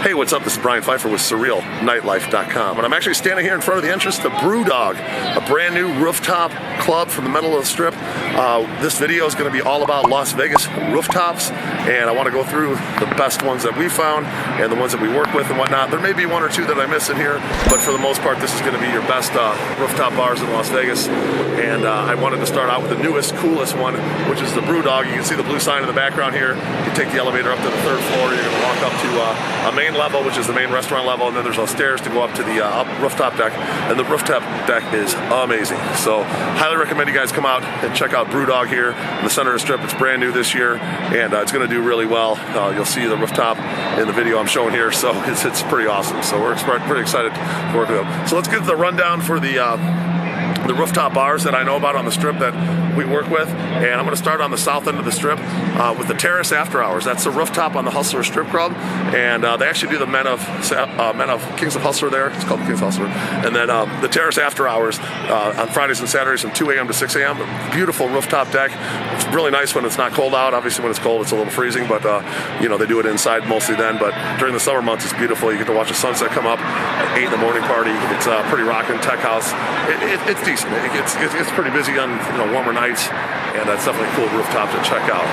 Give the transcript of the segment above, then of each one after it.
Hey, what's up? This is Brian Pfeiffer with Surreal, Nightlife.com. And I'm actually standing here in front of the entrance to BrewDog, a brand new rooftop club from the middle of the strip. This video is going to be all about Las Vegas rooftops, and I want to go through the best ones that we found and the ones that we work with and whatnot. There may be one or two that I miss in here, but for the most part, this is going to be your best rooftop bars in Las Vegas. And I wanted to start out with the newest, coolest one, which is the BrewDog. You can see the blue sign in the background here. You take the elevator up to the third floor. You're going to walk up to a main level, which is the main restaurant level, and then there's stairs to go up to the rooftop deck, and the rooftop deck is amazing. So highly recommend you guys come out and check out BrewDog here in the center of the strip. It's brand new this year, and it's going to do really well. You'll see the rooftop in the video I'm showing here, so it's pretty awesome. So we're pretty excited to work with them. So let's get the rundown for the rooftop bars that I know about on the strip that we work with, and I'm going to start on the south end of the strip with the Terrace Afterhours. That's the rooftop on the Hustler Strip Club, and they actually do the Men of Kings of Hustler there. It's called the Kings of Hustler, and then the Terrace Afterhours on Fridays and Saturdays from 2 a.m. to 6 a.m. Beautiful rooftop deck. It's really nice when it's not cold out. Obviously, when it's cold, it's a little freezing, but you know, they do it inside mostly then. But during the summer months, it's beautiful. You get to watch the sunset come up at 8 in the morning party. It's a pretty rockin' tech house. It's decent. It gets pretty busy on warmer nights, and that's definitely a cool rooftop to check out.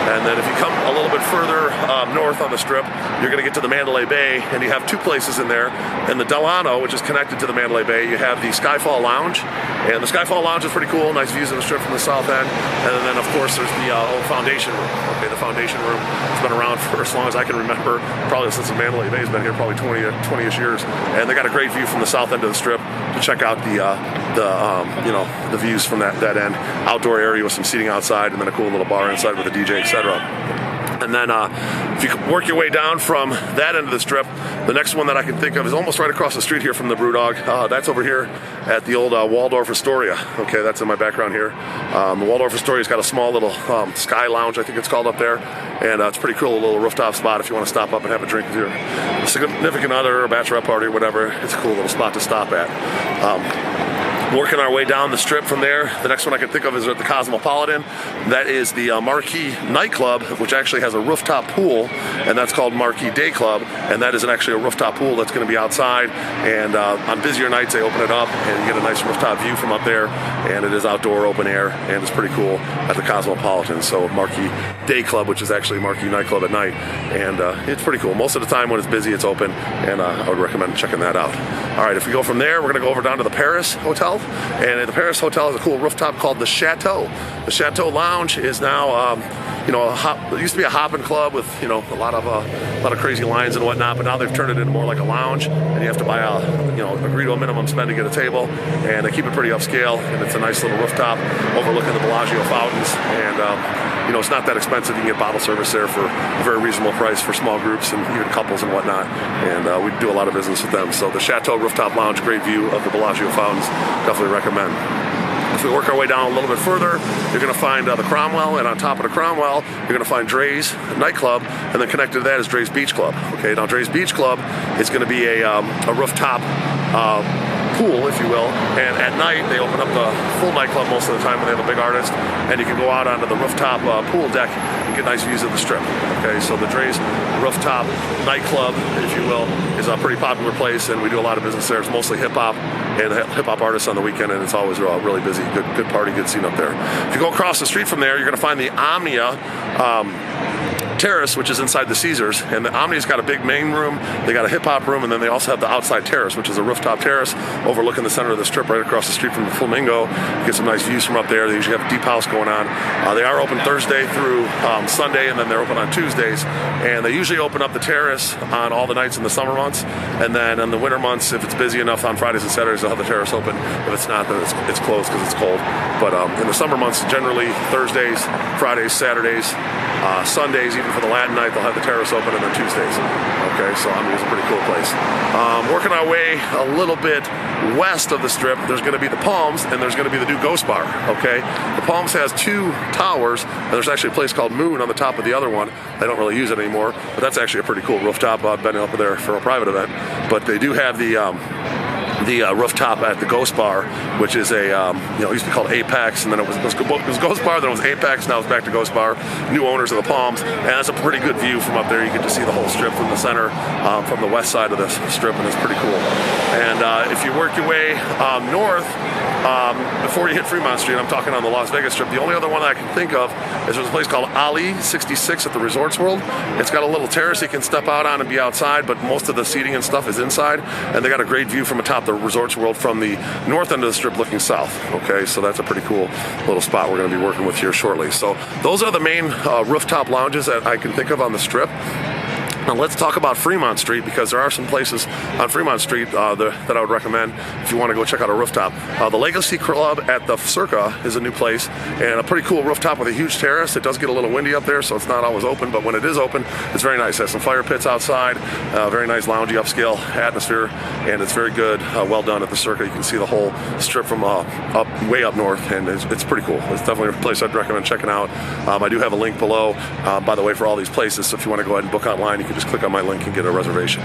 And then if you come a little bit further north on the strip, you're going to get to the Mandalay Bay, and you have two places in there. And the Delano, which is connected to the Mandalay Bay, you have the Skyfall Lounge, and the Skyfall Lounge is pretty cool. Nice views of the strip from the south end. And then of course there's the old Foundation Room. Okay, the Foundation Room has been around for as long as I can remember, probably since the Mandalay Bay's been here, probably 20-ish years. And they got a great view from the south end of the strip to check out the views from that end. Outdoor area with some seating outside, and then a cool little bar inside with a DJ, etc. And then if you work your way down from that end of the strip, the next one that I can think of is almost right across the street here from the BrewDog. That's over here at the old Waldorf Astoria. Okay, that's in my background here. The Waldorf Astoria's got a small little Sky Lounge, I think it's called, up there. And it's a pretty cool little rooftop spot if you want to stop up and have a drink with your significant other or bachelorette party or whatever. It's a cool little spot to stop at. Working our way down the strip from there, the next one I can think of is at the Cosmopolitan. That is the Marquee Nightclub, which actually has a rooftop pool, and that's called Marquee Dayclub, and that isn't actually a rooftop pool. That's going to be outside, and on busier nights they open it up, and you get a nice rooftop view from up there, and it is outdoor, open air, and it's pretty cool at the Cosmopolitan. So Marquee Dayclub, which is actually Marquee Nightclub at night, and it's pretty cool. Most of the time when it's busy, it's open, and I would recommend checking that out. All right, if we go from there, we're going to go over down to the Paris Hotel. And the Paris Hotel has a cool rooftop called the Chateau. The Chateau Lounge is now, it used to be a hopping club with, a lot of crazy lines and whatnot, but now they've turned it into more like a lounge, and you have to buy agree to a minimum spend to get a table, and they keep it pretty upscale, and it's a nice little rooftop overlooking the Bellagio fountains, and it's not that expensive. You can get bottle service there for a very reasonable price for small groups and even couples and whatnot, and we do a lot of business with them. So the Chateau Rooftop Lounge, great view of the Bellagio fountains, definitely recommend. If we work our way down a little bit further, you're going to find the Cromwell, and on top of the Cromwell, you're going to find Dre's Nightclub, and then connected to that is Dre's Beach Club. Okay, now Dre's Beach Club is going to be a rooftop pool, if you will, and at night they open up the full nightclub most of the time when they have a big artist, and you can go out onto the rooftop pool deck and get nice views of the strip. Okay, so the Dre's Rooftop Nightclub, if you will, is a pretty popular place, and we do a lot of business there. It's mostly hip-hop and hip-hop artists on the weekend, and it's always really busy. Good party, good scene up there. If you go across the street from there, you're going to find the Omnia Terrace, which is inside the Caesars, and the Omnia's got a big main room, they got a hip-hop room, and then they also have the outside terrace, which is a rooftop terrace overlooking the center of the strip right across the street from the Flamingo. You get some nice views from up there. They usually have a deep house going on. They are open Thursday through Sunday, and then they're open on Tuesdays, and they usually open up the terrace on all the nights in the summer months, and then in the winter months, if it's busy enough on Fridays and Saturdays, they'll have the terrace open. If it's not, then it's closed because it's cold. But in the summer months, generally Thursdays, Fridays, Saturdays, Sundays, even for the Latin night, they'll have the terrace open, and then Tuesdays. Okay, so it's a pretty cool place. Working our way a little bit west of the strip, there's going to be the Palms, and there's going to be the new Ghost Bar. Okay, the Palms has 2 towers, and there's actually a place called Moon on the top of the other one. They don't really use it anymore, but that's actually a pretty cool rooftop. I've been up there for a private event, but they do have the the rooftop at the Ghost Bar, which is a, it used to be called Apex, and then it was Ghost Bar, then it was Apex, now it's back to Ghost Bar. New owners of the Palms, and that's a pretty good view from up there. You get to see the whole strip from the center, from the west side of this strip, and it's pretty cool. And if you work your way north, before you hit Fremont Street, I'm talking on the Las Vegas Strip, the only other one that I can think of is there's a place called Ali 66 at the Resorts World. It's got a little terrace you can step out on and be outside, but most of the seating and stuff is inside, and they got a great view from atop the Resorts World from the north end of the strip looking south. Okay, so that's a pretty cool little spot we're going to be working with here shortly. So those are the main rooftop lounges that I can think of on the strip. Now let's talk about Fremont Street, because there are some places on Fremont Street that I would recommend if you want to go check out a rooftop. The Legacy Club at the Circa is a new place, and a pretty cool rooftop with a huge terrace. It does get a little windy up there, so it's not always open, but when it is open, it's very nice. It has some fire pits outside, very nice loungy upscale atmosphere, and it's very good, well done at the Circa. You can see the whole strip from way up north, and it's pretty cool. It's definitely a place I'd recommend checking out. I do have a link below, by the way, for all these places, so if you want to go ahead and book online, you can just click on my link and get a reservation.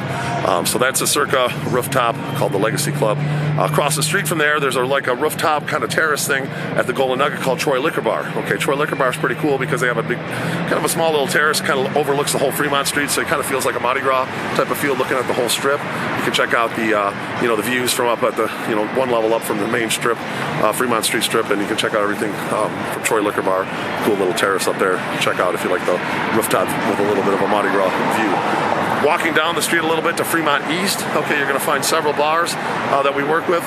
So that's a Circa rooftop called the Legacy Club. Across the street from there, there's a rooftop kind of terrace thing at the Golden Nugget called Troy Liquor Bar. Okay, Troy Liquor Bar is pretty cool because they have a big, kind of a small little terrace, kind of overlooks the whole Fremont Street, so it kind of feels like a Mardi Gras type of feel looking at the whole strip. You can check out the, the views from up at the, one level up from the main strip, Fremont Street Strip, and you can check out everything from Troy Liquor Bar. Cool little terrace up there. Check out if you like the rooftop with a little bit of a Mardi Gras view. Walking down the street a little bit to Fremont East, okay, you're going to find several bars that we work with.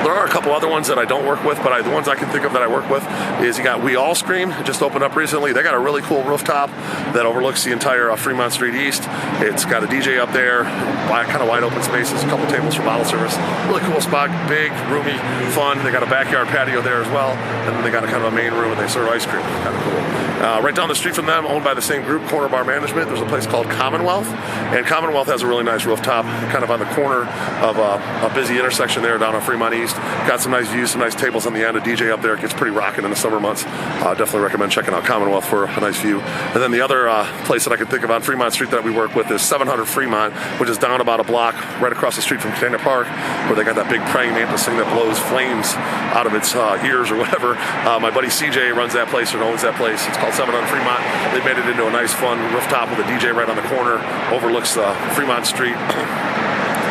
There are a couple other ones that I don't work with, but the ones I can think of that I work with is you got We All Scream. It just opened up recently. They got a really cool rooftop that overlooks the entire Fremont Street East. It's got a DJ up there, kind of wide open spaces, a couple tables for bottle service. Really cool spot, big, roomy, fun. They got a backyard patio there as well, and then they got a kind of a main room and they serve ice cream. Kind of cool. Right down the street from them, owned by the same group, Corner Bar Management, there's a place called Commonwealth, and Commonwealth has a really nice rooftop, kind of on the corner of a busy intersection there down on Fremont East. Got some nice views, some nice tables on the end, a DJ up there. It gets pretty rocking in the summer months. Definitely recommend checking out Commonwealth for a nice view. And then the other place that I can think of on Fremont Street that we work with is 700 Fremont, which is down about a block right across the street from Catania Park, where they got that big praying mantis thing that blows flames out of its ears or whatever. My buddy CJ runs that place or owns that place. It's called 700 Fremont. They made it into a nice, fun rooftop with a DJ right on the corner. Overlooks Fremont Street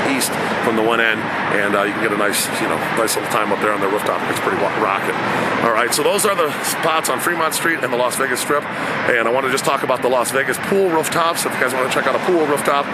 east from the one end, and you can get a nice little time up there on the rooftop. It's pretty rocking. All right, so those are the spots on Fremont Street and the Las Vegas Strip, and I want to just talk about the Las Vegas pool rooftops. If you guys want to check out a pool rooftop,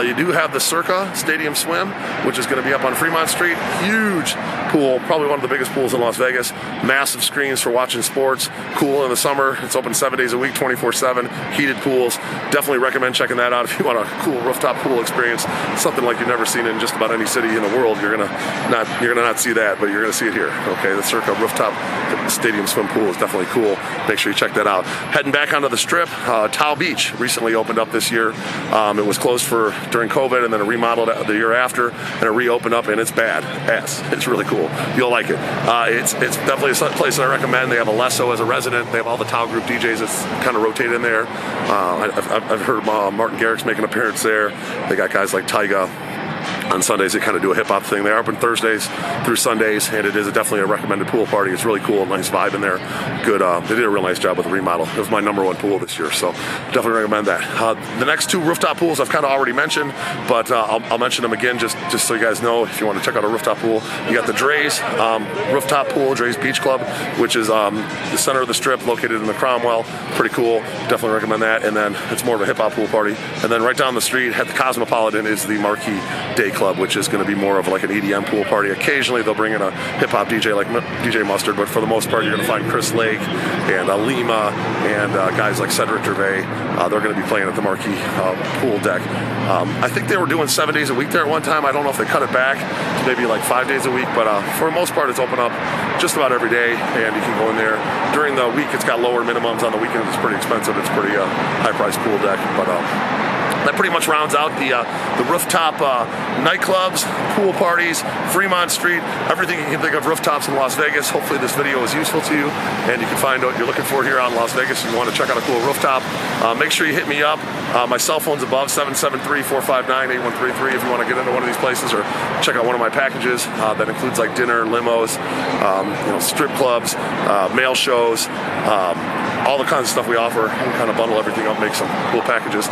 you do have the Circa Stadium Swim, which is going to be up on Fremont Street. Huge pool, probably one of the biggest pools in Las Vegas. Massive screens for watching sports. Cool in the summer. It's open 7 days a week, 24/7. Heated pools. Definitely recommend checking that out if you want a cool rooftop pool experience. Something like you've never seen in just about any city in the world. You're gonna not see that, but you're gonna see it here. Okay, the Circa Rooftop Stadium Swim Pool is definitely cool. Make sure you check that out. Heading back onto the Strip, Tao Beach recently opened up this year. It was closed during COVID, and then it remodeled the year after, and it reopened up, and it's badass. It's really cool. You'll like it. It's definitely a place that I recommend. They have Alesso as a resident. They have all the Tao Group DJs that's kind of rotate in there. I've heard Martin Garrix make an appearance there. They got guys like Tyga. On Sundays, they kind of do a hip-hop thing. They are open Thursdays through Sundays, and it is definitely a recommended pool party. It's really cool, nice vibe in there. Good. They did a real nice job with the remodel. It was my #1 pool this year, so definitely recommend that. The next two rooftop pools I've kind of already mentioned, but I'll mention them again just so you guys know if you want to check out a rooftop pool. You got the Dre's rooftop pool, Dre's Beach Club, which is the center of the Strip, located in the Cromwell. Pretty cool. Definitely recommend that. And then it's more of a hip-hop pool party. And then right down the street at the Cosmopolitan is the Marquee Dayclub, which is going to be more of like an EDM pool party. Occasionally they'll bring in a hip-hop DJ like DJ Mustard, but for the most part you're going to find Chris Lake and Lima and guys like Cedric Gervais. They're going to be playing at the Marquee pool deck. I think they were doing 7 days a week there at one time. I don't know if they cut it back to maybe like 5 days a week, but for the most part it's open up just about every day, and you can go in there. During the week it's got lower minimums. On the weekend it's pretty expensive. It's pretty high-priced pool deck, but That pretty much rounds out the rooftop nightclubs, pool parties, Fremont Street, everything you can think of rooftops in Las Vegas. Hopefully this video is useful to you and you can find what you're looking for here out in Las Vegas and you want to check out a cool rooftop. Make sure you hit me up. My cell phone's above, 773-459-8133 if you want to get into one of these places or check out one of my packages. That includes like dinner, limos, strip clubs, mail shows, all the kinds of stuff we offer. We kind of bundle everything up, make some cool packages.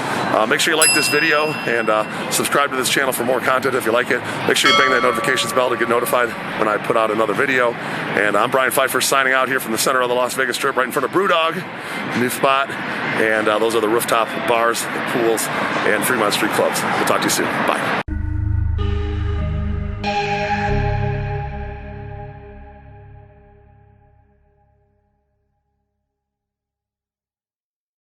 Make sure you like this video and subscribe to this channel for more content if you like it. Make sure you bang that notifications bell to get notified when I put out another video. And I'm Brian Pfeiffer signing out here from the center of the Las Vegas Strip, right in front of BrewDog, new spot. And those are the rooftop bars, pools, and Fremont Street clubs. We'll talk to you soon. Bye.